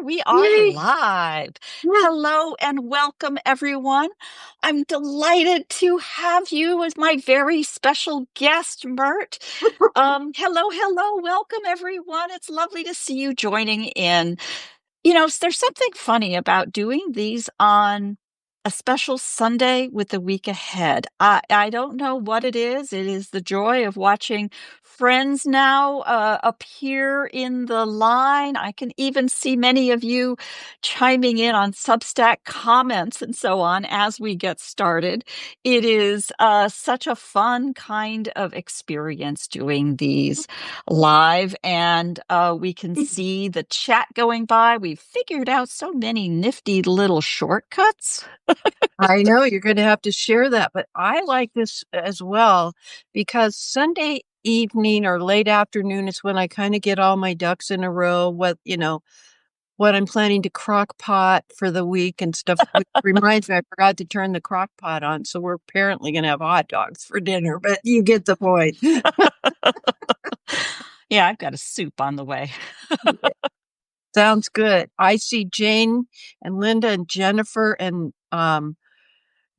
We are Yay! live. Yeah. Hello and welcome, everyone. I'm delighted to have you as my very special guest, Myrt. Hello. Welcome, everyone. It's lovely to see you joining in. There's something funny about doing these on a special Sunday with the week ahead. I don't know what it is. It is the joy of watching friends now appear in the line. I can even see many of you chiming in on Substack comments and so on as we get started. It is such a fun kind of experience doing these live, and we can see the chat going by. We've figured out so many nifty little shortcuts. I know you're going to have to share that, but I like this as well because Sunday evening or late afternoon is when I kind of get all my ducks in a row. What I'm planning to crock pot for the week and stuff. Which reminds me, I forgot to turn the crock pot on, so we're apparently going to have hot dogs for dinner. But you get the point. Yeah, I've got a soup on the way. Sounds good. I see Jane and Linda and Jennifer and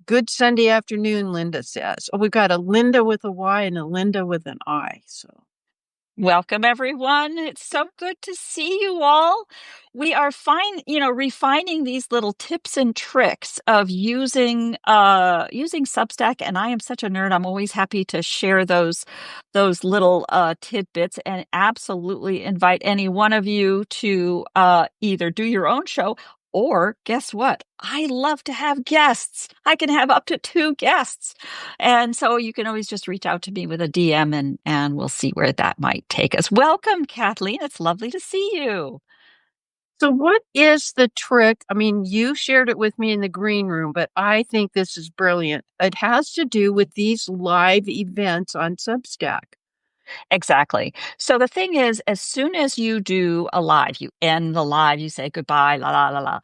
good Sunday afternoon, Linda says. Oh, we've got a Linda with a Y and a Linda with an I. So Welcome, everyone. It's so good to see you all. We are refining these little tips and tricks of using Substack, and I am such a nerd. I'm always happy to share those little tidbits, and absolutely invite any one of you to either do your own show. Or guess what? I love to have guests. I can have up to 2 guests. And so you can always just reach out to me with a DM and we'll see where that might take us. Welcome, Kathleen. It's lovely to see you. So what is the trick? I mean, you shared it with me in the green room, but I think this is brilliant. It has to do with these live events on Substack. Exactly. So the thing is, as soon as you do a live, you end the live, you say goodbye, la, la, la, la,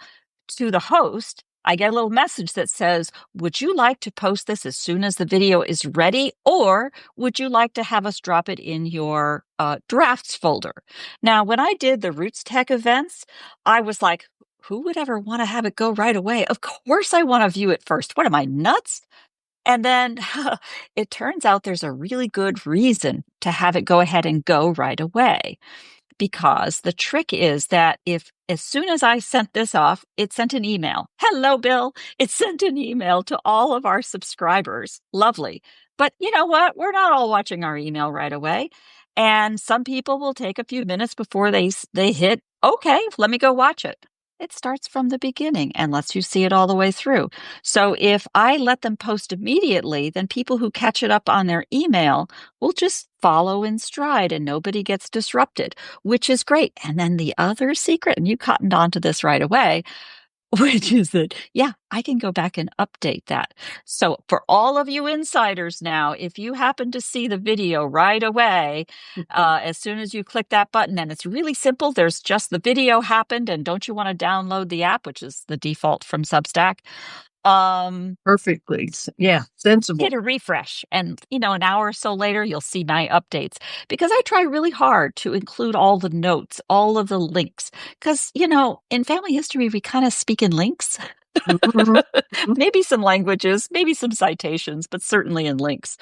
to the host. I get a little message that says, would you like to post this as soon as the video is ready? Or would you like to have us drop it in your drafts folder? Now, when I did the Roots Tech events, I was like, who would ever want to have it go right away? Of course I want to view it first. What am I, nuts? And then it turns out there's a really good reason to have it go ahead and go right away. Because the trick is that if as soon as I sent this off, it sent an email. Hello, Bill. It sent an email to all of our subscribers. Lovely. But you know what? We're not all watching our email right away. And some people will take a few minutes before they hit, okay, let me go watch it. It starts from the beginning and lets you see it all the way through. So if I let them post immediately, then people who catch it up on their email will just follow in stride and nobody gets disrupted, which is great. And then the other secret, and you cottoned onto this right away, which is that, yeah, I can go back and update that. So for all of you insiders now, if you happen to see the video right away, as soon as you click that button, and it's really simple, there's just the video happened, and don't you want to download the app, which is the default from Substack? Perfectly. Yeah, sensible. Hit a refresh, and an hour or so later you'll see my updates, because I try really hard to include all the notes, all of the links, because in family history we kind of speak in links. Maybe some languages, maybe some citations, but certainly in links.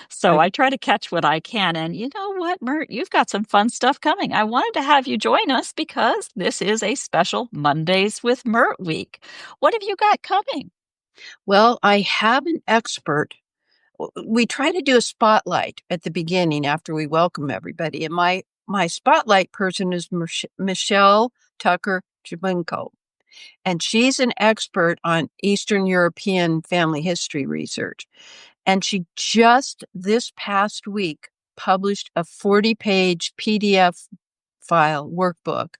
So I try to catch what I can. And you know what, Myrt, you've got some fun stuff coming. I wanted to have you join us because this is a special Mondays with Myrt week. What have you got coming? Well, I have an expert. We try to do a spotlight at the beginning after we welcome everybody. And my spotlight person is Michelle Tucker Jabunko. And she's an expert on Eastern European family history research. And she just this past week published a 40-page PDF file workbook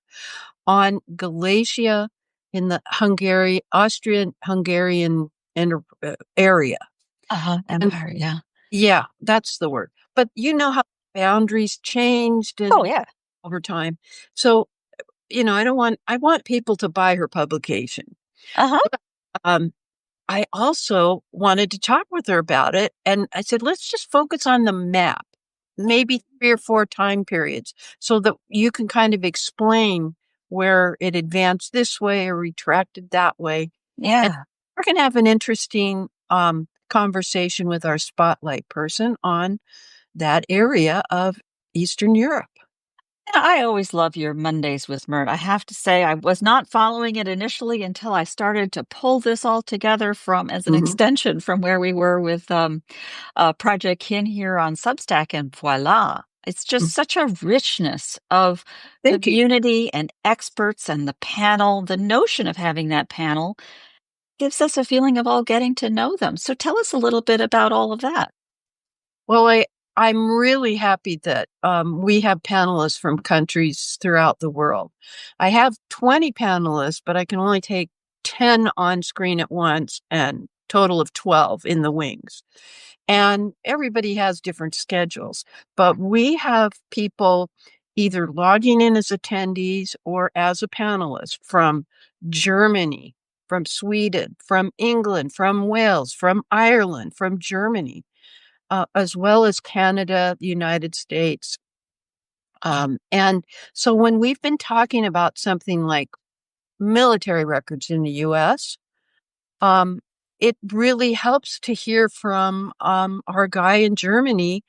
on Galicia in the Austrian-Hungarian area. Empire, yeah. Yeah, that's the word. But you know how boundaries changed over time. So, I want people to buy her publication. I also wanted to talk with her about it. And I said, let's just focus on the map, maybe 3 or 4 time periods, so that you can kind of explain where it advanced this way or retracted that way. And Yeah. we're going to have an interesting conversation with our spotlight person on that area of Eastern Europe. Yeah, I always love your Mondays with Myrt. I have to say, I was not following it initially until I started to pull this all together from as an Mhm. extension from where we were with Projectkin here on Substack, and voila. It's just such a richness of Thank you. community and experts and the panel. The notion of having that panel gives us a feeling of all getting to know them. So tell us a little bit about all of that. Well, I'm really happy that we have panelists from countries throughout the world. I have 20 panelists, but I can only take 10 on screen at once and total of 12 in the wings. And everybody has different schedules, but we have people either logging in as attendees or as a panelist from Germany, from Sweden, from England, from Wales, from Ireland, from Germany, as well as Canada, the United States. And so when we've been talking about something like military records in the US, it really helps to hear from our guy in Germany,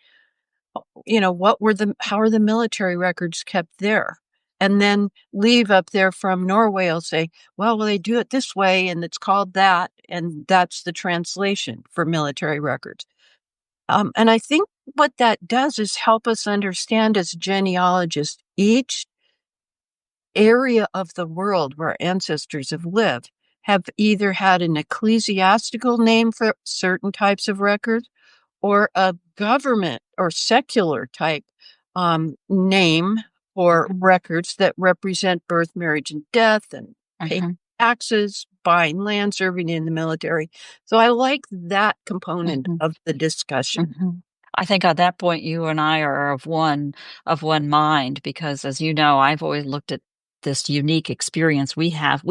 how are the military records kept there? And then leave up there from Norway will say, well, they do it this way and it's called that. And that's the translation for military records. And I think what that does is help us understand as genealogists each area of the world where ancestors have lived have either had an ecclesiastical name for certain types of records or a government or secular type name for records that represent birth, marriage, and death, and paying Mhm. taxes, buying land, serving in the military. So I like that component Mhm. of the discussion. Mhm. I think at that point, you and I are of one mind because, as you know, I've always looked at this unique experience we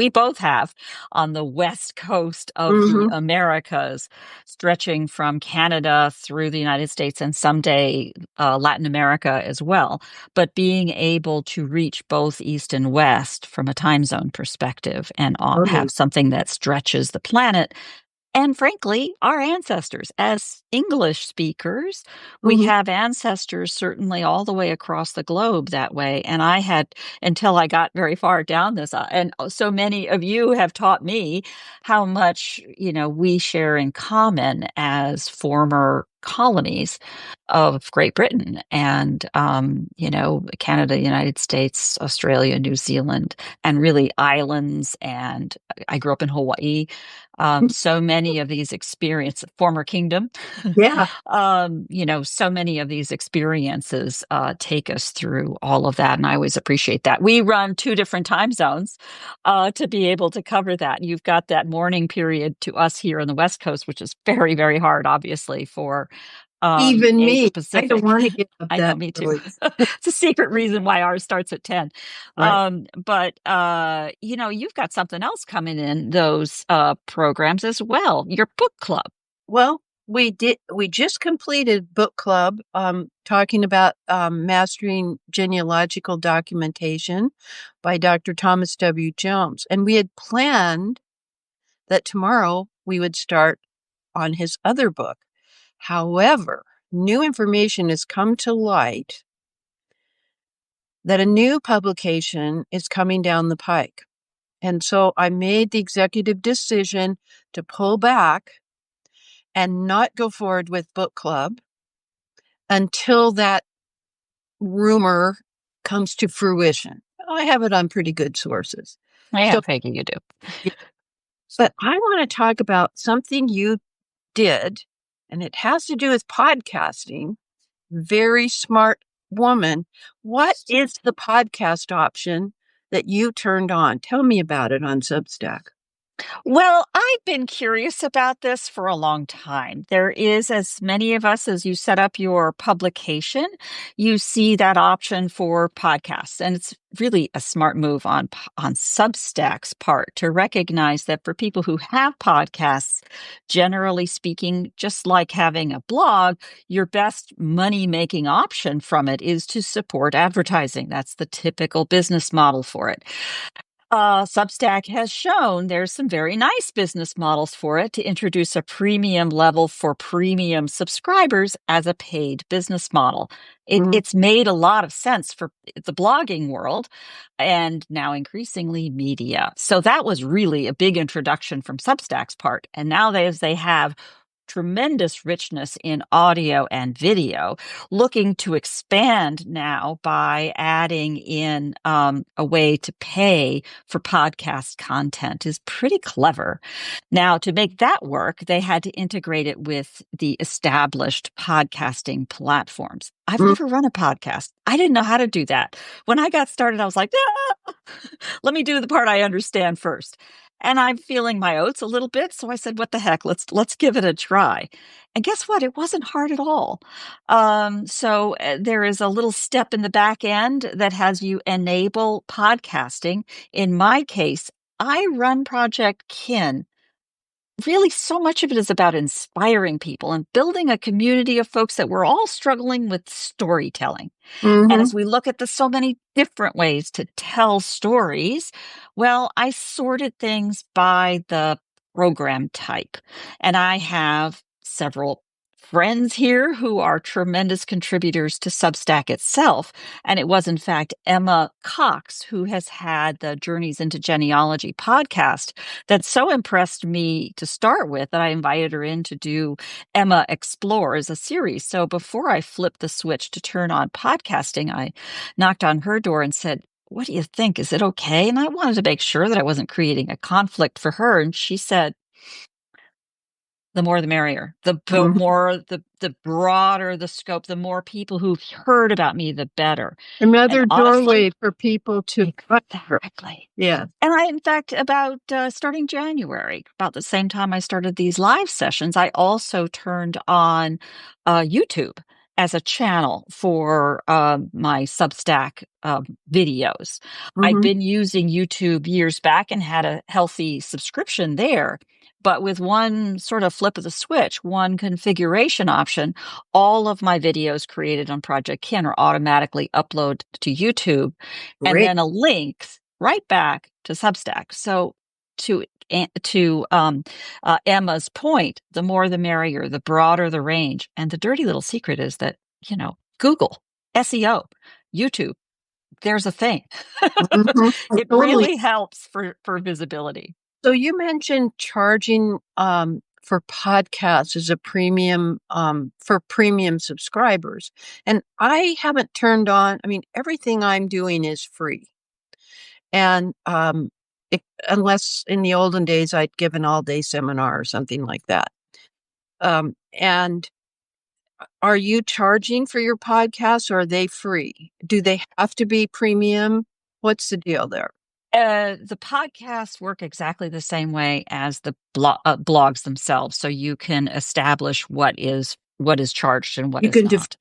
both have on the west coast of the Hmm. Americas, stretching from Canada through the United States and someday Latin America as well. But being able to reach both East and West from a time zone perspective and Totally. have something that stretches the planet and frankly, our ancestors, as English speakers, we Hmm. have ancestors certainly all the way across the globe that way. And I had, until I got very far down this, and so many of you have taught me how much, we share in common as former colonies of Great Britain and, Canada, United States, Australia, New Zealand, and really islands. And I grew up in Hawaii. So many of these experiences, former kingdom, Yeah. so many of these experiences take us through all of that. And I always appreciate that. We run two different time zones to be able to cover that. You've got that morning period to us here on the West Coast, which is very, very hard, obviously, for Even Asia me. I don't Pacific. want to get up I know, that me too. early. It's a secret reason why ours starts at 10. Right. But you've got something else coming in those programs as well. Your book club. Well, we just completed book club talking about mastering genealogical documentation by Dr. Thomas W. Jones. And we had planned that tomorrow we would start on his other book. However, new information has come to light that a new publication is coming down the pike. And so I made the executive decision to pull back and not go forward with book club until that rumor comes to fruition. I have it on pretty good sources. Yeah, So, Peggy, you do. yeah, but I want to talk about something you did, and it has to do with podcasting. Very smart woman. What is the podcast option that you turned on? Tell me about it on Substack. Well, I've been curious about this for a long time. There is, as many of us, as you set up your publication, you see that option for podcasts. And it's really a smart move on Substack's part to recognize that for people who have podcasts, Generally speaking, just like having a blog, your best money-making option from it is to support advertising. That's the typical business model for it. Substack has shown there's some very nice business models for it to introduce a premium level for premium subscribers as a paid business model. It's made a lot of sense for the blogging world and now increasingly media. So that was really a big introduction from Substack's part. And now they have tremendous richness in audio and video, looking to expand now by adding in a way to pay for podcast content is pretty clever. Now, to make that work, they had to integrate it with the established podcasting platforms. I've never run a podcast. I didn't know how to do that. When I got started, I was like, let me do the part I understand first. And I'm feeling my oats a little bit. So I said, what the heck? Let's give it a try. And guess what? It wasn't hard at all. There is a little step in the back end that has you enable podcasting. In my case, I run Projectkin. Really, so much of it is about inspiring people and building a community of folks that we're all struggling with storytelling. And as we look at the so many different ways to tell stories, well, I sorted things by the program type. And I have several friends here who are tremendous contributors to Substack itself. And it was, in fact, Emma Cox, who has had the Journeys into Genealogy podcast that so impressed me to start with that I invited her in to do Emma Explores, a series. So before I flipped the switch to turn on podcasting, I knocked on her door and said, what do you think? Is it okay? And I wanted to make sure that I wasn't creating a conflict for her. And she said, the more the merrier. The more, the broader the scope, the more people who've heard about me, the better. Another doorway for people to exactly. Yeah. And I, in fact, about starting January, about the same time I started these live sessions, I also turned on YouTube as a channel for my Substack videos. I'd been using YouTube years back and had a healthy subscription there. But with one sort of flip of the switch, one configuration option, all of my videos created on Projectkin are automatically uploaded to YouTube. Great. And then a link right back to Substack. So to Emma's point, the more the merrier, the broader the range. And the dirty little secret is that, Google, SEO, YouTube, there's a thing. It really helps for visibility. So you mentioned charging for podcasts as a premium for premium subscribers. And I haven't turned on, everything I'm doing is free. And unless in the olden days I'd give an all-day seminar or something like that. And are you charging for your podcasts or are they free? Do they have to be premium? What's the deal there? The podcasts work exactly the same way as the blogs themselves. So you can establish what is charged and what is not.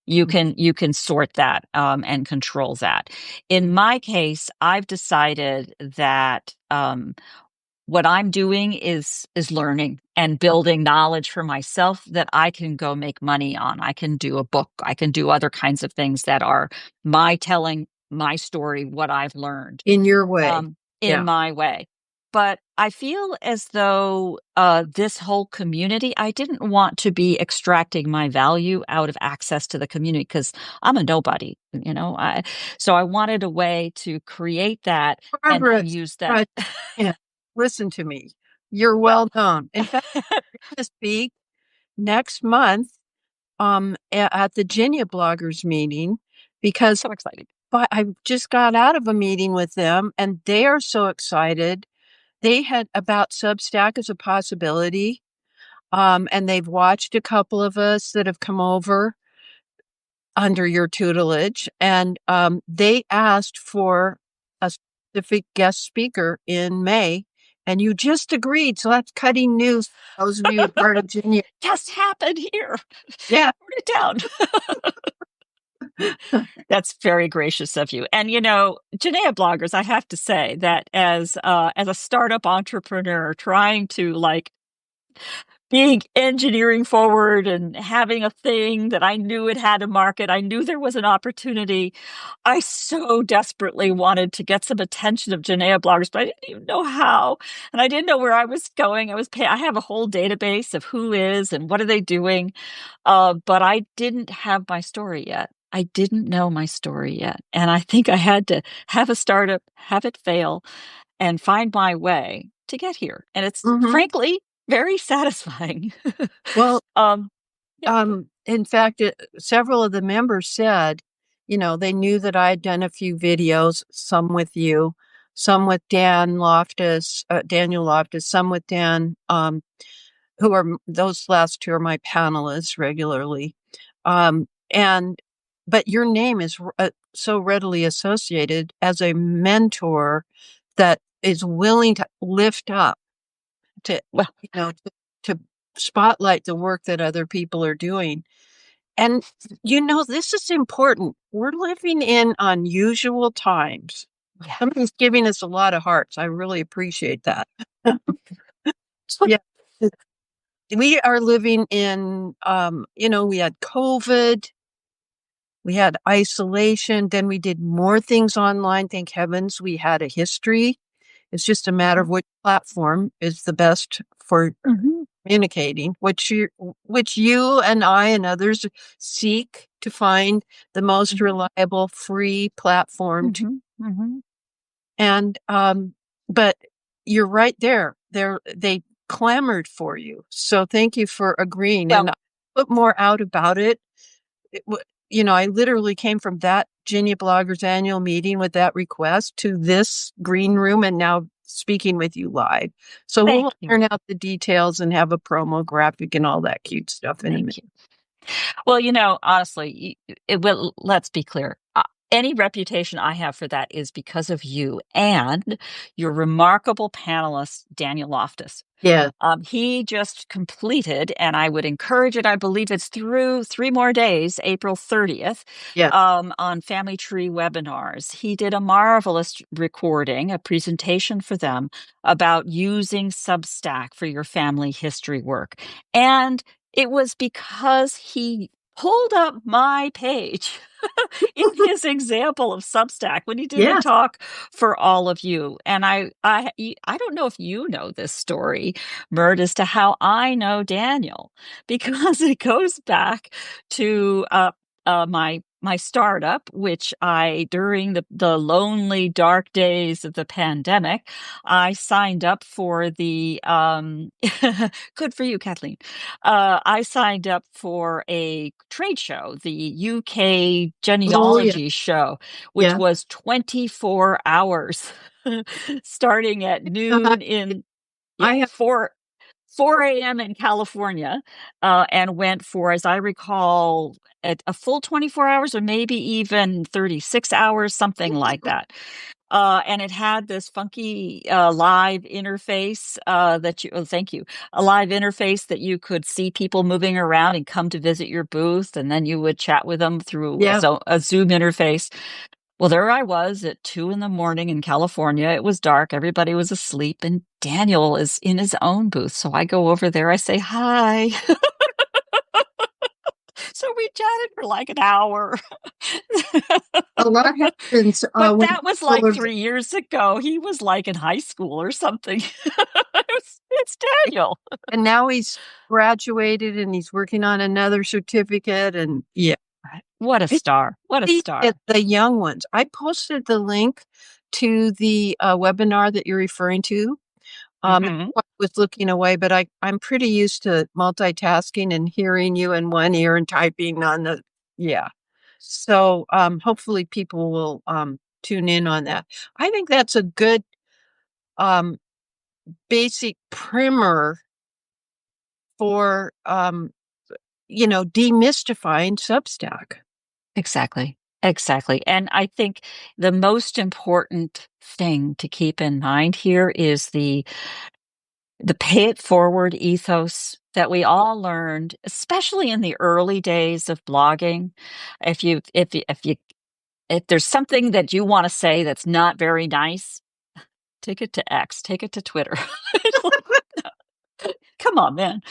You can sort that and control that. In my case, I've decided that what I'm doing is learning and building knowledge for myself that I can go make money on. I can do a book. I can do other kinds of things that are my telling my story, what I've learned. In your way. In my way. But I feel as though this whole community, I didn't want to be extracting my value out of access to the community because I'm a nobody, so I wanted a way to create that and use that. Listen to me. You're well known. In fact, I'm going to speak next month at the Geneabloggers meeting because so exciting. But I just got out of a meeting with them and they are so excited. They had about Substack as a possibility. And they've watched a couple of us that have come over under your tutelage. And they asked for a specific guest speaker in May. And you just agreed. So that's cutting news. Those of you who are part of Virginia. Just happened here. Yeah. Wrote it down. That's very gracious of you. And, Geneabloggers, I have to say that as a startup entrepreneur trying to being engineering forward and having a thing that I knew it had a market. I knew there was an opportunity. I so desperately wanted to get some attention of Geneabloggers, but I didn't even know how. And I didn't know where I was going. I have a whole database of who is and what are they doing. But I didn't have my story yet. I didn't know my story yet. And I think I had to have a startup, have it fail, and find my way to get here. And it's Mm-hmm. frankly very satisfying. Well, Yeah. in fact, several of the members said, they knew that I had done a few videos, some with you, some with Daniel Loftus, some with Dan, those last two are my panelists regularly. But your name is so readily associated as a mentor that is willing to lift up, to, Well, to spotlight the work that other people are doing. And, this is important. We're living in unusual times. yeah. Somebody's giving us a lot of hearts. I really appreciate that. Yeah. We are living in, we had COVID, we had isolation, then we did more things online. Thank heavens we had a history. It's just a matter of which platform is the best for communicating, which you and I and others seek to find the most reliable, free platform. And but you're right there. They clamored for you. So thank you for agreeing. Well, And I put more out about it. I literally came from that Geneabloggers annual meeting with that request to this green room and now speaking with you live. So we'll iron out the details and have a promo graphic and all that cute stuff in a minute. Well, honestly, let's be clear. Any reputation I have for that is because of you and your remarkable panelist, Daniel Loftus. Yeah. He just completed, and I would encourage it. I believe it's through 3 more days, April 30th, on Family Tree webinars. He did a marvelous recording, a presentation for them about using Substack for your family history work. And it was because he pulled up my page in his example of Substack when he did a talk for all of you. And I don't know if you know this story, Myrt, as to how I know Daniel, because it goes back to my startup, which during the lonely, dark days of the pandemic, I signed up for the, good for you, Kathleen. I signed up for a trade show, the UK Genealogy show, which was 24 hours, starting at noon in 4 a.m. in California, and went for, as I recall, a full 24 hours or maybe even 36 hours, something like that. And it had this funky live interface a live interface that you could see people moving around and come to visit your booth, and then you would chat with them through a Zoom interface. Well, there I was at 2 a.m. in California. It was dark. Everybody was asleep, and Daniel is in his own booth. So I go over there. I say, hi. So we chatted for like an hour. A lot happens. But that was like 3 years ago. He was like in high school or something. It's Daniel. And now he's graduated and he's working on another certificate. And what a star. What a star. The young ones. I posted the link to the webinar that you're referring to. I was looking away, but I'm pretty used to multitasking and hearing you in one ear and typing on the, So hopefully people will tune in on that. I think that's a good basic primer for, demystifying Substack. Exactly. And I think the most important thing to keep in mind here is the pay it forward ethos that we all learned, especially in the early days of blogging. If there's something that you want to say that's not very nice, take it to X, take it to Twitter. Come on, man.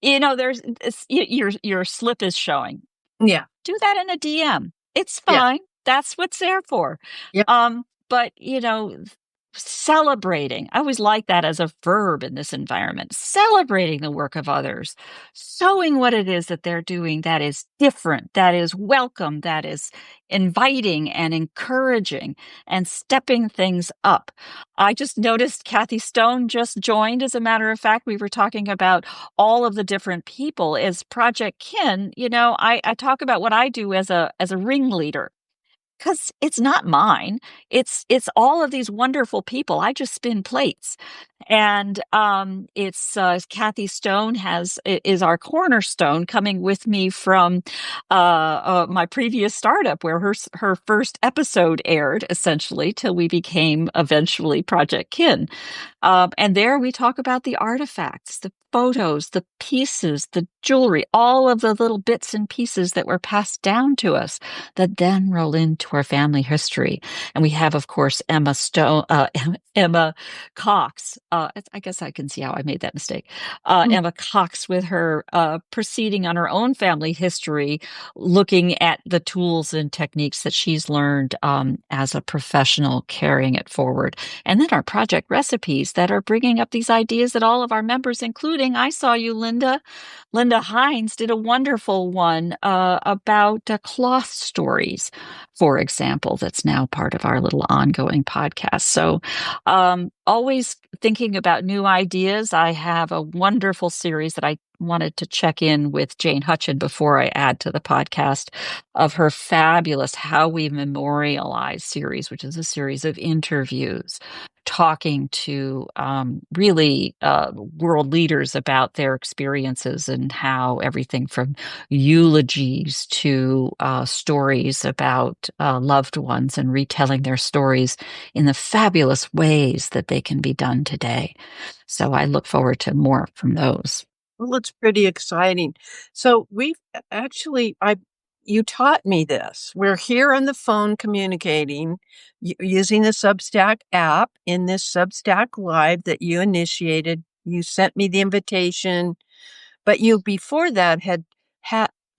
Your slip is showing. Yeah. Do that in a DM. It's Yeah. fine. That's what they're for. Yeah. But celebrating. I always like that as a verb in this environment. Celebrating the work of others, showing what it is that they're doing that is different, that is welcome, that is inviting and encouraging, and stepping things up. I just noticed Kathy Stone just joined. As a matter of fact, we were talking about all of the different people. As Projectkin, I talk about what I do as a ringleader, because it's not mine. It's all of these wonderful people. I just spin plates. And it's Kathy Stone is our cornerstone, coming with me from my previous startup, where her first episode aired, essentially, till we became eventually Projectkin. And there we talk about the artifacts, the photos, the pieces, the jewelry, all of the little bits and pieces that were passed down to us that then roll into our family history. And we have, of course, Emma Cox. I guess I can see how I made that mistake. Emma Cox, with her proceeding on her own family history, looking at the tools and techniques that she's learned as a professional, carrying it forward. And then our project recipes that are bringing up these ideas that all of our members, including, I saw you, Linda Hines, did a wonderful one about cloth stories, for example, that's now part of our little ongoing podcast. So always thinking about new ideas. I have a wonderful series that I wanted to check in with Jane Hutchin before I add to the podcast, of her fabulous How We Memorialize series, which is a series of interviews talking to really world leaders about their experiences, and how everything from eulogies to stories about loved ones, and retelling their stories in the fabulous ways that they can be done today. So I look forward to more from those. Well, it's pretty exciting. So you taught me this. We're here on the phone communicating using the Substack app in this Substack Live that you initiated. You sent me the invitation, but you before that had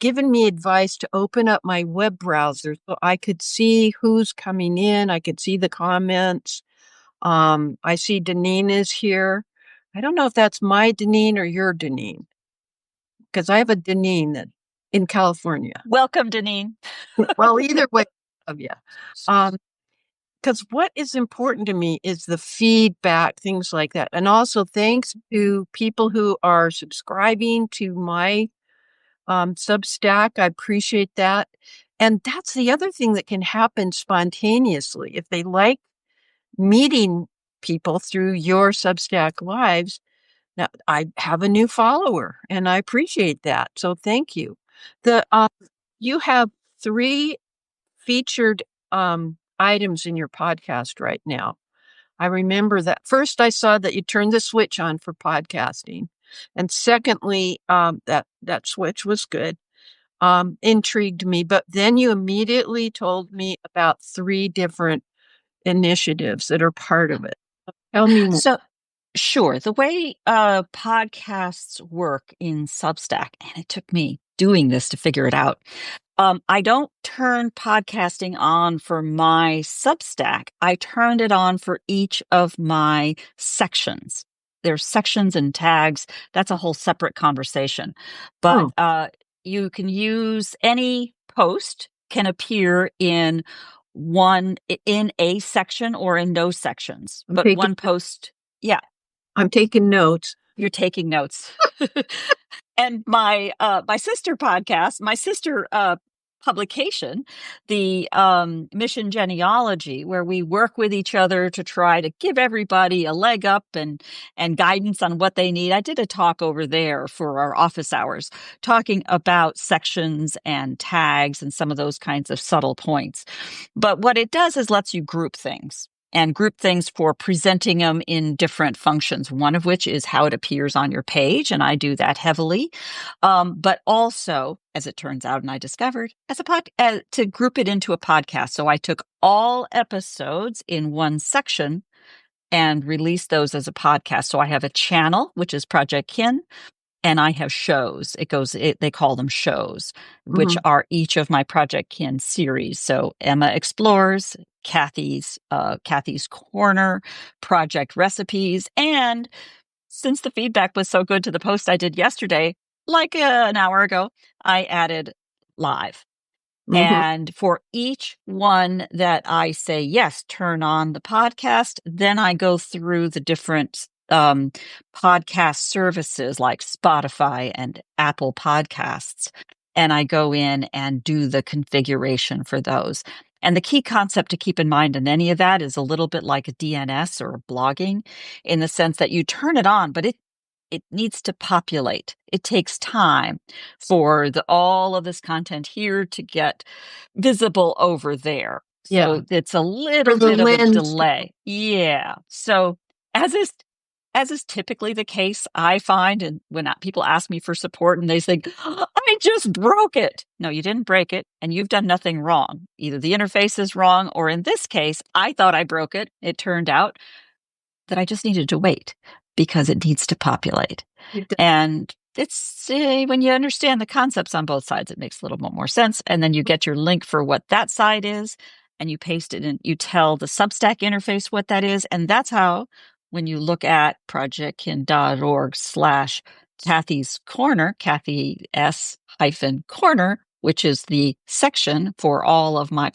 given me advice to open up my web browser so I could see who's coming in. I could see the comments. I see Deneen is here. I don't know if that's my Deneen or your Deneen, because I have a Deneen in California. Welcome, Deneen. Well, either way, yeah. Because what is important to me is the feedback, things like that. And also thanks to people who are subscribing to my Substack. I appreciate that. And that's the other thing that can happen spontaneously. If they like meeting people through your Substack lives, now I have a new follower, and I appreciate that. So thank you. You have 3 featured items in your podcast right now. I remember that first I saw that you turned the switch on for podcasting, and secondly, that switch was good. Intrigued me, but then you immediately told me about 3 different initiatives that are part of it. Tell me more. So, sure. The way podcasts work in Substack, and it took me doing this to figure it out. I don't turn podcasting on for my Substack. I turned it on for each of my sections. There's sections and tags. That's a whole separate conversation. But you can use any post can appear in a section or in no sections. But one post, yeah. I'm taking notes. You're taking notes. And my sister podcast, my sister publication, the Mission Genealogy, where we work with each other to try to give everybody a leg up and guidance on what they need. I did a talk over there for our office hours, talking about sections and tags and some of those kinds of subtle points. But what it does is lets you group things. And group things for presenting them in different functions, one of which is how it appears on your page, and I do that heavily. But also, as it turns out, and I discovered, to group it into a podcast. So I took all episodes in one section and release those as a podcast. So I have a channel, which is Projectkin, and I have shows. They call them shows, which Mm-hmm. are each of my Projectkin series. So Emma Explores, Kathy's Corner, Project Recipes, and since the feedback was so good to the post I did yesterday, like an hour ago, I added live. Mm-hmm. And for each one that I say, yes, turn on the podcast, then I go through the different podcast services like Spotify and Apple Podcasts. And I go in and do the configuration for those. And the key concept to keep in mind in any of that is a little bit like a DNS or blogging, in the sense that you turn it on, but it needs to populate. It takes time for all of this content here to get visible over there. Yeah. So it's a For little the bit of a lens. delay. Yeah. So as is typically the case, I find, and when people ask me for support and they say, I just broke it. No, you didn't break it, and you've done nothing wrong. Either the interface is wrong, or in this case, I thought I broke it. It turned out that I just needed to wait because it needs to populate. And it's when you understand the concepts on both sides, it makes a little bit more sense. And then you get your link for what that side is, and you paste it in. You tell the Substack interface what that is. And that's how, when you look at projectkin.org/Kathy's Corner, Kathy S-Corner, which is the section for all of my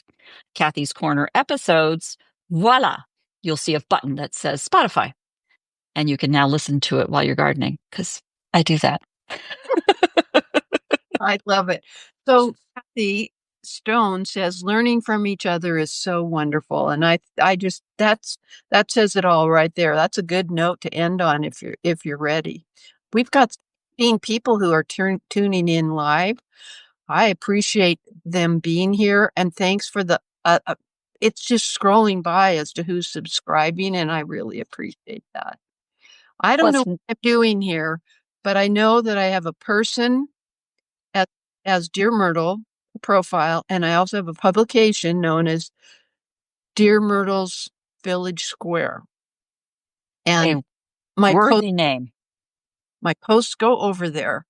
Kathy's Corner episodes, voila, you'll see a button that says Spotify. And you can now listen to it while you're gardening, because I do that. I love it. So Kathy Stone says learning from each other is so wonderful. And I just, that says it all right there. That's a good note to end on if you're ready. We've got 16 people who are tuning in live. I appreciate them being here, and thanks for the, it's just scrolling by as to who's subscribing, and I really appreciate that. I don't know what I'm doing here, but I know that I have a person as Dear Myrtle profile, and I also have a publication known as Dear Myrtle's Village Square. And a worthy name. My posts go over there,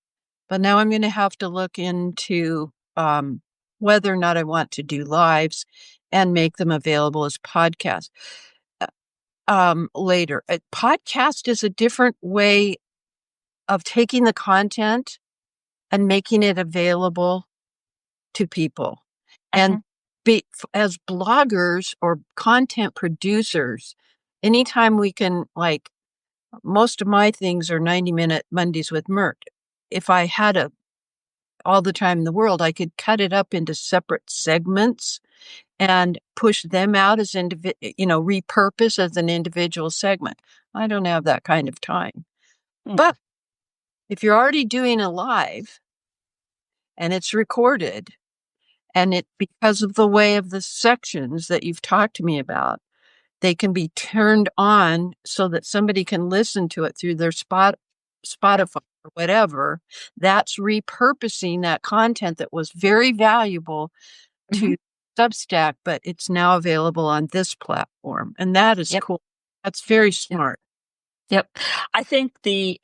but now I'm going to have to look into whether or not I want to do lives and make them available as podcasts later. A podcast is a different way of taking the content and making it available to people. And as bloggers or content producers, anytime we can, like, most of my things are 90-minute Mondays with Myrt. If I had all the time in the world, I could cut it up into separate segments and push them out as repurpose as an individual segment. I don't have that kind of time. But if you're already doing a live and it's recorded, and it, because of the way of the sections that you've talked to me about, they can be turned on so that somebody can listen to it through their Spotify or whatever. That's repurposing that content that was very valuable to Substack, but it's now available on this platform. And that is cool. That's very smart. Yep. I think the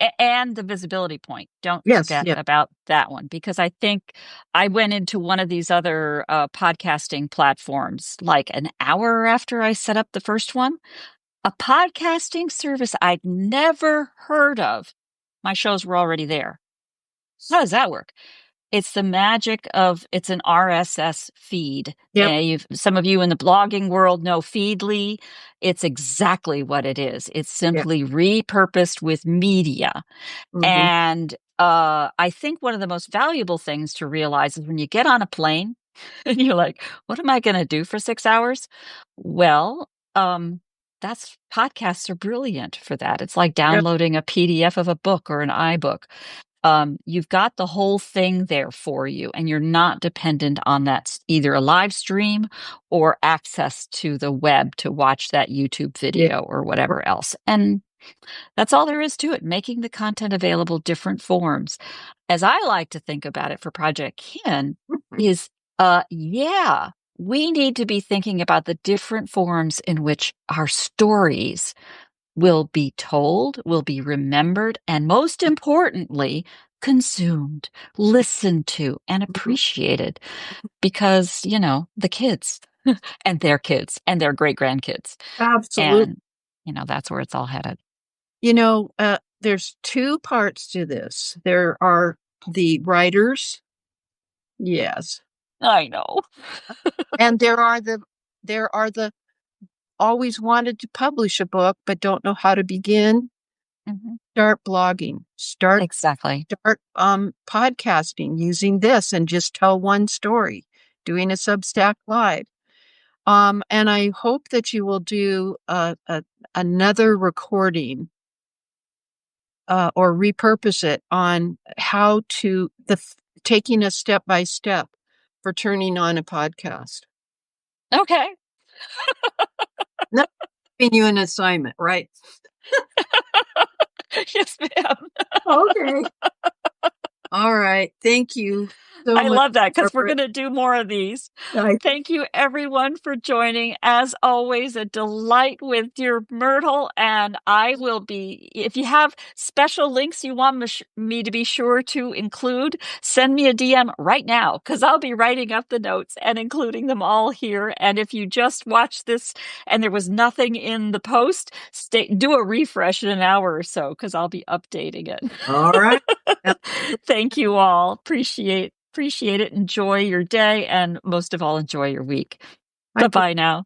visibility point, don't forget about that one, because I think I went into one of these other podcasting platforms like an hour after I set up the first one, a podcasting service I'd never heard of. My shows were already there. How does that work? It's the magic of, it's an RSS feed. Some of you in the blogging world know Feedly. It's exactly what it is. It's simply repurposed with media. And I think one of the most valuable things to realize is when you get on a plane and you're like, what am I going to do for 6 hours? Well, podcasts are brilliant for that. It's like downloading a PDF of a book or an iBook. You've got the whole thing there for you, and you're not dependent on that, either a live stream or access to the web to watch that YouTube video or whatever else. And that's all there is to it, making the content available, different forms. As I like to think about it for Project Kin is, we need to be thinking about the different forms in which our stories will be told, will be remembered, and most importantly, consumed, listened to, and appreciated because, the kids and their kids and their great grandkids. Absolutely. And, that's where it's all headed. There's two parts to this. There are the writers. Yes. I know. And there are the always wanted to publish a book, but don't know how to begin. Mm-hmm. Start blogging, start podcasting using this and just tell one story, doing a Substack live. And I hope that you will do another recording or repurpose it on how to taking a step by step for turning on a podcast. Okay. Not giving you an assignment, right? Yes, ma'am. Okay. All right. Thank you so much. I love that because we're going to do more of these. Thank you, everyone, for joining. As always, a delight with Dear Myrtle. And I will be, if you have special links you want me to be sure to include, send me a DM right now because I'll be writing up the notes and including them all here. And if you just watched this and there was nothing in the post, do a refresh in an hour or so because I'll be updating it. All right. Thank you all. Appreciate it. Enjoy your day and most of all, enjoy your week. Bye-bye now.